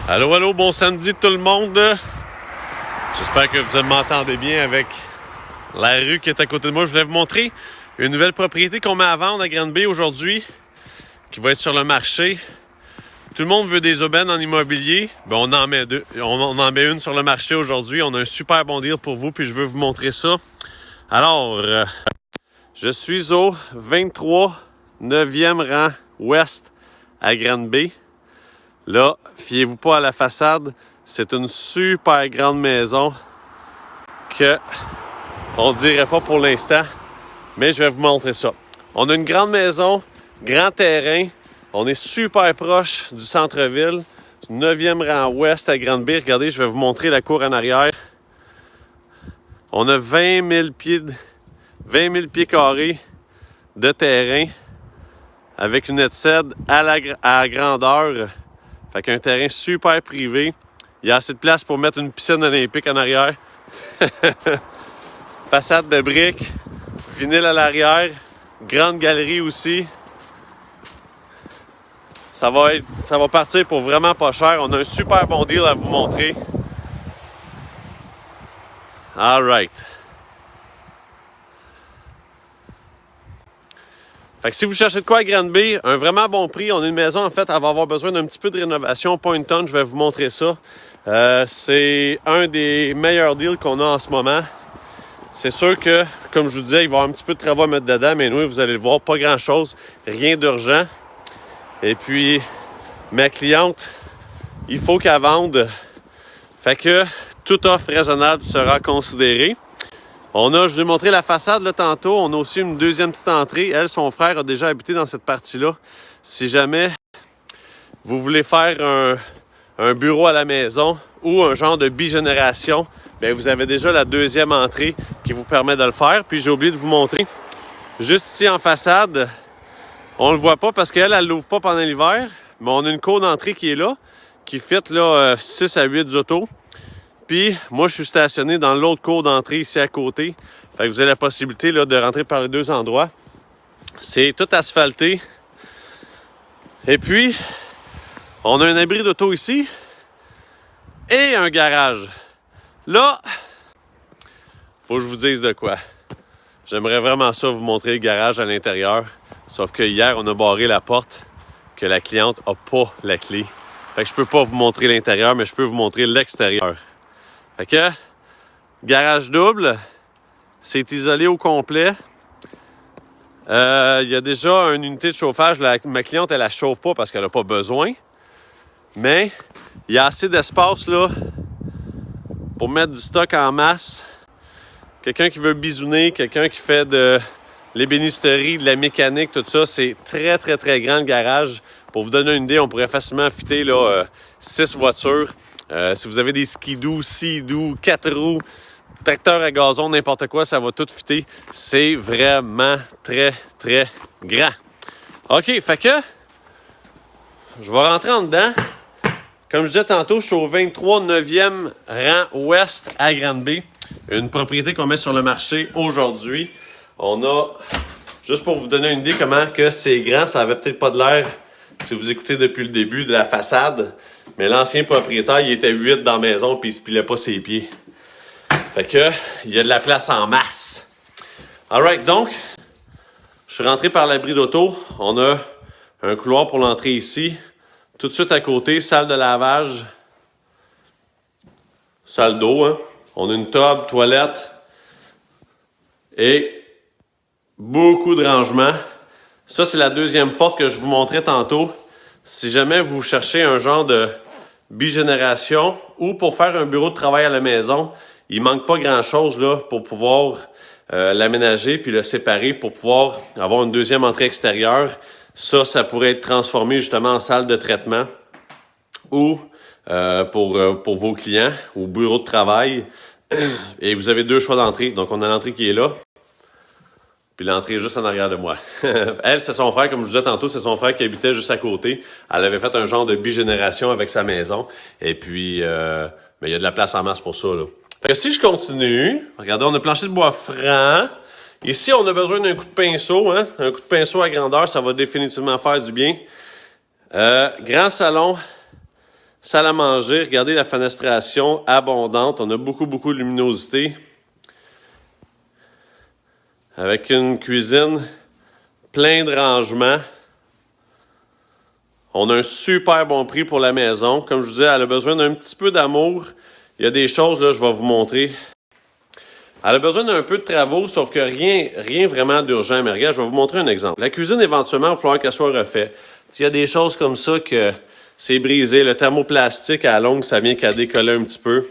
Allô, allô, bon samedi tout le monde. J'espère que vous m'entendez bien avec la rue qui est à côté de moi. Je voulais vous montrer une nouvelle propriété qu'on met à vendre à Granby aujourd'hui, qui va être sur le marché. Tout le monde veut des aubaines en immobilier. Ben, on en met une sur le marché aujourd'hui. On a un super bon deal pour vous, puis je veux vous montrer ça. Alors, je suis au 23 9e rang ouest à Granby. Là, fiez-vous pas à la façade. C'est une super grande maison que on dirait pas pour l'instant, mais je vais vous montrer ça. On a une grande maison, grand terrain. On est super proche du centre-ville, du 9e rang ouest à Granby. Regardez, je vais vous montrer la cour en arrière. On a 20 000 pieds carrés de terrain avec une étincelle à la grandeur. Fait qu'un terrain super privé. Il y a assez de place pour mettre une piscine olympique en arrière. Façade de briques, vinyle à l'arrière, grande galerie aussi. Ça va partir pour vraiment pas cher. On a un super bon deal à vous montrer. All right. Fait que si vous cherchez de quoi à Granby, un vraiment bon prix. On a une maison, en fait, elle va avoir besoin d'un petit peu de rénovation, pas une tonne. Je vais vous montrer ça. C'est un des meilleurs deals qu'on a en ce moment. C'est sûr que, comme je vous disais, il va y avoir un petit peu de travaux à mettre dedans, mais nous, vous allez le voir, pas grand-chose, rien d'urgent. Et puis, ma cliente, il faut qu'elle vende. Fait que toute offre raisonnable sera considérée. Je vous ai montré la façade là, tantôt. On a aussi une deuxième petite entrée. Elle, son frère a déjà habité dans cette partie-là. Si jamais vous voulez faire un bureau à la maison ou un genre de bigénération, bien, vous avez déjà la deuxième entrée qui vous permet de le faire. Puis j'ai oublié de vous montrer. Juste ici en façade, on le voit pas parce qu'elle, elle l'ouvre pas pendant l'hiver. Mais on a une cour d'entrée qui est là, qui fit là, 6 à 8 autos. Puis, moi, je suis stationné dans l'autre cour d'entrée ici à côté. Fait que vous avez la possibilité là, de rentrer par les deux endroits. C'est tout asphalté. Et puis, on a un abri d'auto ici et un garage. Là, faut que je vous dise de quoi. J'aimerais vraiment ça vous montrer le garage à l'intérieur. Sauf que hier, on a barré la porte que la cliente n'a pas la clé. Fait que je peux pas vous montrer l'intérieur, mais je peux vous montrer l'extérieur. Fait que, garage double, c'est isolé au complet. Il y a déjà une unité de chauffage. Ma cliente, elle la chauffe pas parce qu'elle n'a pas besoin. Mais il y a assez d'espace là pour mettre du stock en masse. Quelqu'un qui veut bisouner, quelqu'un qui fait de l'ébénisterie, de la mécanique, tout ça, c'est très, très, très grand le garage. Pour vous donner une idée, on pourrait facilement fitter là, 6 voitures. Si vous avez des skidoo, sea-doo, 4 roues, tracteur à gazon, n'importe quoi, ça va tout fitter. C'est vraiment très, très grand. OK, fait que je vais rentrer en dedans. Comme je disais tantôt, je suis au 23 9e rang ouest à Granby. Une propriété qu'on met sur le marché aujourd'hui. On a, juste pour vous donner une idée comment que c'est grand, ça avait peut-être pas de l'air si vous écoutez depuis le début de la façade. Mais l'ancien propriétaire, il était 8 dans la maison puis il se pilait pas ses pieds. Fait que, il y a de la place en masse. Alright, donc, je suis rentré par l'abri d'auto. On a un couloir pour l'entrée ici. Tout de suite à côté, salle de lavage. Salle d'eau, hein. On a une tub, toilette. Et beaucoup de rangements. Ça, c'est la deuxième porte que je vous montrais tantôt. Si jamais vous cherchez un genre de bigénération ou pour faire un bureau de travail à la maison, il manque pas grand-chose là pour pouvoir l'aménager puis le séparer pour pouvoir avoir une deuxième entrée extérieure. Ça pourrait être transformé justement en salle de traitement ou pour vos clients ou bureau de travail. Et vous avez deux choix d'entrée. Donc, on a l'entrée qui est là. Puis l'entrée est juste en arrière de moi. Elle, c'est son frère, comme je vous disais tantôt, c'est son frère qui habitait juste à côté. Elle avait fait un genre de bigénération avec sa maison. Et puis, mais il y a de la place en masse pour ça, là. Fait que si je continue, regardez, on a plancher de bois franc. Ici, on a besoin d'un coup de pinceau, hein. Un coup de pinceau à grandeur, ça va définitivement faire du bien. Grand salon Salle à manger, regardez la fenestration abondante. On a beaucoup de luminosité. Avec une cuisine plein de rangements. On a un super bon prix pour la maison. Comme je vous disais, elle a besoin d'un petit peu d'amour. Il y a des choses, là, je vais vous montrer. Elle a besoin d'un peu de travaux, sauf que rien vraiment d'urgent. Mais regarde, je vais vous montrer un exemple. La cuisine, éventuellement, il va falloir qu'elle soit refaite. Il y a des choses comme ça que c'est brisé. Le thermoplastique, à la longue, ça vient qu'à décoller un petit peu.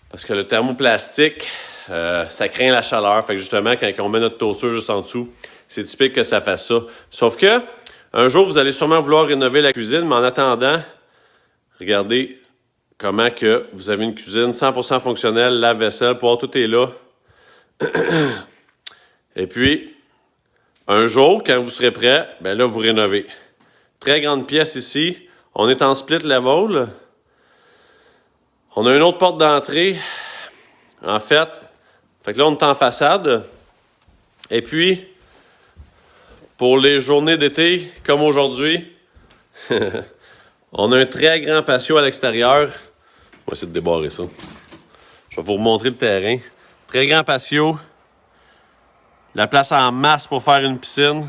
Parce que le thermoplastique, ça craint la chaleur. Fait que justement, quand on met notre toaster juste en dessous, c'est typique que ça fasse ça. Sauf que, un jour, vous allez sûrement vouloir rénover la cuisine, mais en attendant, regardez comment que vous avez une cuisine 100% fonctionnelle, lave-vaisselle, tout est là. Et puis, un jour, quand vous serez prêt, ben là, vous rénovez. Très grande pièce ici. On est en split level. On a une autre porte d'entrée. En fait que là, on est en façade. Et puis, pour les journées d'été, comme aujourd'hui, on a un très grand patio à l'extérieur. On va essayer de débarrer ça. Je vais vous remontrer le terrain. Très grand patio. La place en masse pour faire une piscine.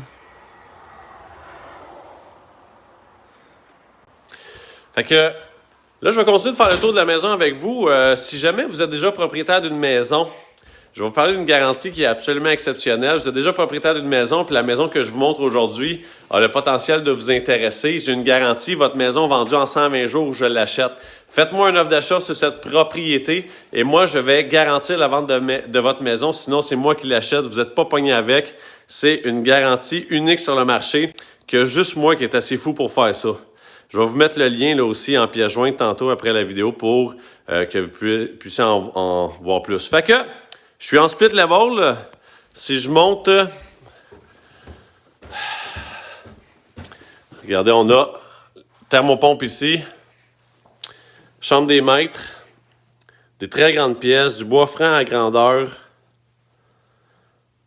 Fait que là, je vais continuer de faire le tour de la maison avec vous. Si jamais vous êtes déjà propriétaire d'une maison, je vais vous parler d'une garantie qui est absolument exceptionnelle. Vous êtes déjà propriétaire d'une maison, puis la maison que je vous montre aujourd'hui a le potentiel de vous intéresser. J'ai une garantie, votre maison vendue en 120 jours, je l'achète. Faites-moi une offre d'achat sur cette propriété et moi, je vais garantir la vente de votre maison. Sinon, c'est moi qui l'achète. Vous n'êtes pas pogné avec. C'est une garantie unique sur le marché que juste moi qui est assez fou pour faire ça. Je vais vous mettre le lien là aussi en pièce jointe tantôt après la vidéo pour que vous puissiez en voir plus. Fait que je suis en split level. Si je monte, regardez, on a thermopompe ici, chambre des maîtres, des très grandes pièces, du bois franc à grandeur.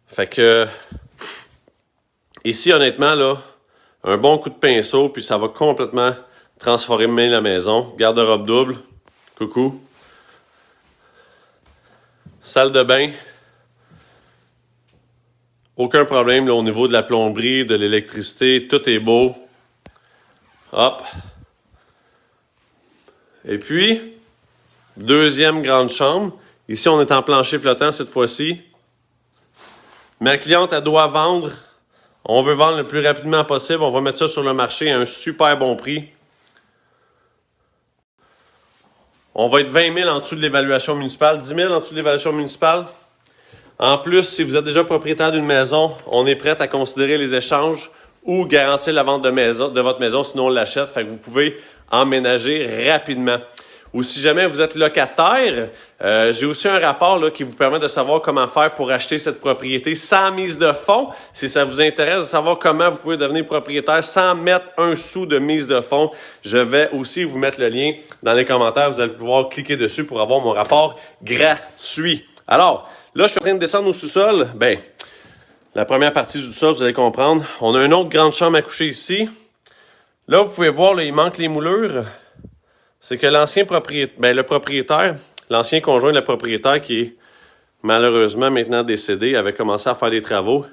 Fait que ici, honnêtement, là, un bon coup de pinceau, puis ça va complètement transformer la maison. Garde-robe double. Coucou. Salle de bain. Aucun problème là, au niveau de la plomberie, de l'électricité. Tout est beau. Hop. Et puis, deuxième grande chambre. Ici, on est en plancher flottant cette fois-ci. Ma cliente, elle doit vendre. On veut vendre le plus rapidement possible. On va mettre ça sur le marché à un super bon prix. On va être 20 000 en dessous de l'évaluation municipale, 10 000 en dessous de l'évaluation municipale. En plus, si vous êtes déjà propriétaire d'une maison, on est prêt à considérer les échanges ou garantir la vente de votre maison, sinon on l'achète. Fait que vous pouvez emménager rapidement. Ou si jamais vous êtes locataire, j'ai aussi un rapport là, qui vous permet de savoir comment faire pour acheter cette propriété sans mise de fonds. Si ça vous intéresse de savoir comment vous pouvez devenir propriétaire sans mettre un sou de mise de fonds, je vais aussi vous mettre le lien dans les commentaires. Vous allez pouvoir cliquer dessus pour avoir mon rapport gratuit. Alors, là, je suis en train de descendre au sous-sol. Ben, la première partie du sol, vous allez comprendre. On a une autre grande chambre à coucher ici. Là, vous pouvez voir, là, il manque les moulures. C'est que l'ancien propriétaire, le propriétaire, l'ancien conjoint de la propriétaire qui est malheureusement maintenant décédé, avait commencé à faire des travaux.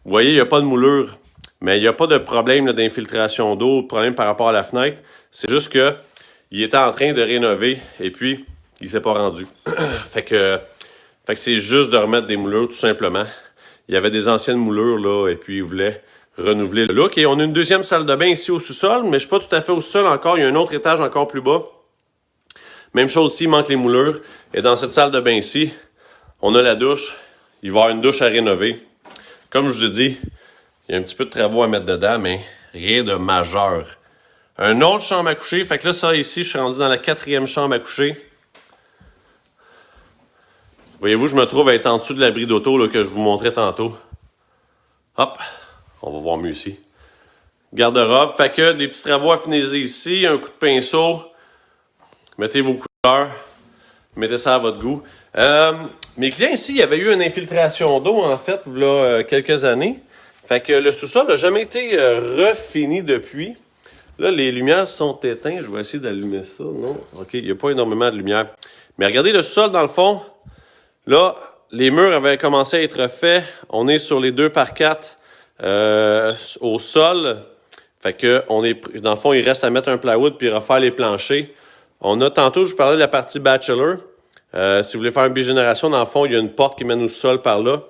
Vous voyez, il n'y a pas de moulure, mais il n'y a pas de problème d'infiltration d'eau, de problème par rapport à la fenêtre. C'est juste que il était en train de rénover et puis il s'est pas rendu. fait que c'est juste de remettre des moulures tout simplement. Il y avait des anciennes moulures là et puis il voulait renouveler le look. Et on a une deuxième salle de bain ici au sous-sol, mais je ne suis pas tout à fait au sous-sol encore. Il y a un autre étage encore plus bas. Même chose ici, il manque les moulures. Et dans cette salle de bain ici, on a la douche. Il va y avoir une douche à rénover. Comme je vous ai dit, il y a un petit peu de travaux à mettre dedans, mais rien de majeur. Un autre chambre à coucher. Fait que là, ça ici, je suis rendu dans la 4e chambre à coucher. Voyez-vous, je me trouve à être en dessous de l'abri d'auto là, que je vous montrais tantôt. Hop! On va voir mieux ici. Garde-robe. Fait que des petits travaux à finaliser ici. Un coup de pinceau. Mettez vos couleurs. Mettez ça à votre goût. Mes clients ici, il y avait eu une infiltration d'eau, en fait, il y a quelques années. Fait que le sous-sol n'a jamais été refini depuis. Là, les lumières sont éteintes. Je vais essayer d'allumer ça. Non? OK, il n'y a pas énormément de lumière. Mais regardez le sol, dans le fond. Là, les murs avaient commencé à être faits. On est sur les 2x4 au sol. Fait que, dans le fond, il reste à mettre un plywood puis refaire les planchers. On a tantôt, je vous parlais de la partie bachelor. Si vous voulez faire une bigénération, dans le fond, il y a une porte qui mène au sol par là.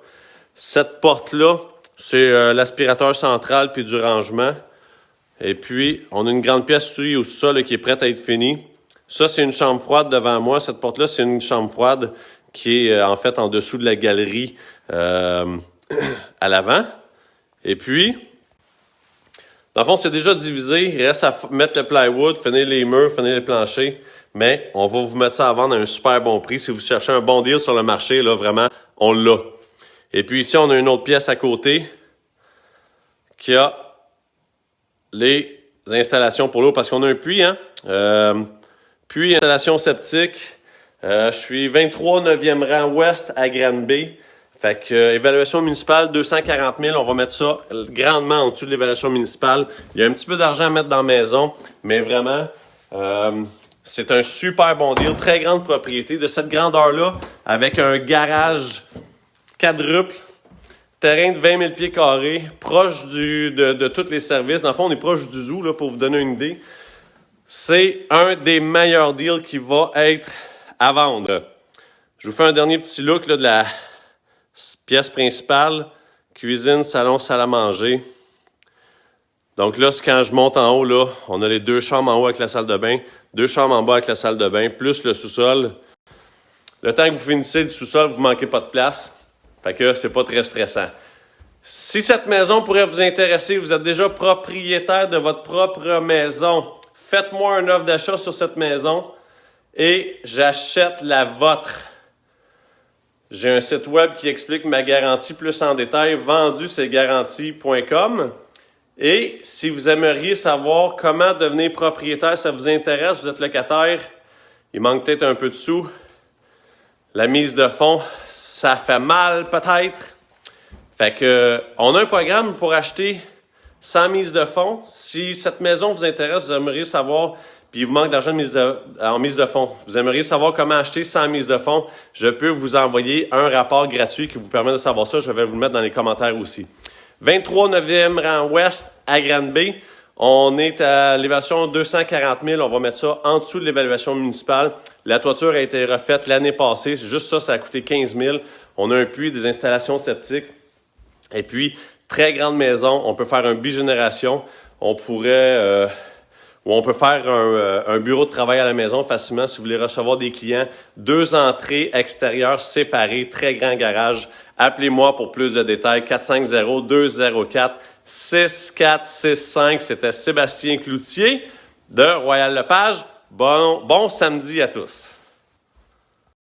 Cette porte-là, c'est l'aspirateur central puis du rangement. Et puis, on a une grande pièce ici au sol là, qui est prête à être finie. Ça, c'est une chambre froide devant moi. Cette porte-là, c'est une chambre froide qui est en fait en dessous de la galerie à l'avant. Et puis, dans le fond, c'est déjà divisé. Il reste à mettre le plywood, finir les murs, finir les planchers. Mais on va vous mettre ça à vendre à un super bon prix. Si vous cherchez un bon deal sur le marché, là, vraiment, on l'a. Et puis ici, on a une autre pièce à côté qui a les installations pour l'eau, parce qu'on a un puits, hein? Puits, installation septique. Je suis 23 9e rang ouest à Granby. Fait que évaluation municipale, 240 000. On va mettre ça grandement en dessous de l'évaluation municipale. Il y a un petit peu d'argent à mettre dans la maison, mais vraiment, c'est un super bon deal. Très grande propriété de cette grandeur-là, avec un garage quadruple. Terrain de 20 000 pieds carrés, proche de tous les services. Dans le fond, on est proche du zoo, là, pour vous donner une idée. C'est un des meilleurs deals qui va être à vendre. Je vous fais un dernier petit look là, de la pièce principale. Cuisine, salon, salle à manger. Donc là, c'est quand je monte en haut, là, on a les 2 chambres en haut avec la salle de bain, 2 chambres en bas avec la salle de bain, plus le sous-sol. Le temps que vous finissez du sous-sol, vous ne manquez pas de place. Fait que c'est pas très stressant. Si cette maison pourrait vous intéresser, vous êtes déjà propriétaire de votre propre maison, faites-moi une offre d'achat sur cette maison et j'achète la vôtre. J'ai un site web qui explique ma garantie plus en détail, vendu-c'est-garanti.com. Et si vous aimeriez savoir comment devenir propriétaire, ça vous intéresse, vous êtes locataire, il manque peut-être un peu de sous, la mise de fonds, ça fait mal peut-être. Fait que on a un programme pour acheter sans mise de fonds. Si cette maison vous intéresse, vous aimeriez savoir, puis il vous manque d'argent en mise de fonds, vous aimeriez savoir comment acheter sans mise de fonds, je peux vous envoyer un rapport gratuit qui vous permet de savoir ça. Je vais vous le mettre dans les commentaires aussi. 23 9e rang ouest à Granby. On est à l'évaluation 240 000. On va mettre ça en dessous de l'évaluation municipale. La toiture a été refaite l'année passée. C'est juste ça, ça a coûté 15 000. On a un puits, des installations septiques. Et puis, très grande maison. On peut faire un bigénération. On pourrait... ou on peut faire un bureau de travail à la maison facilement si vous voulez recevoir des clients. 2 entrées extérieures séparées, très grand garage. Appelez-moi pour plus de détails. 450-204-6465. C'était Sébastien Cloutier de Royal Lepage. Bon samedi à tous.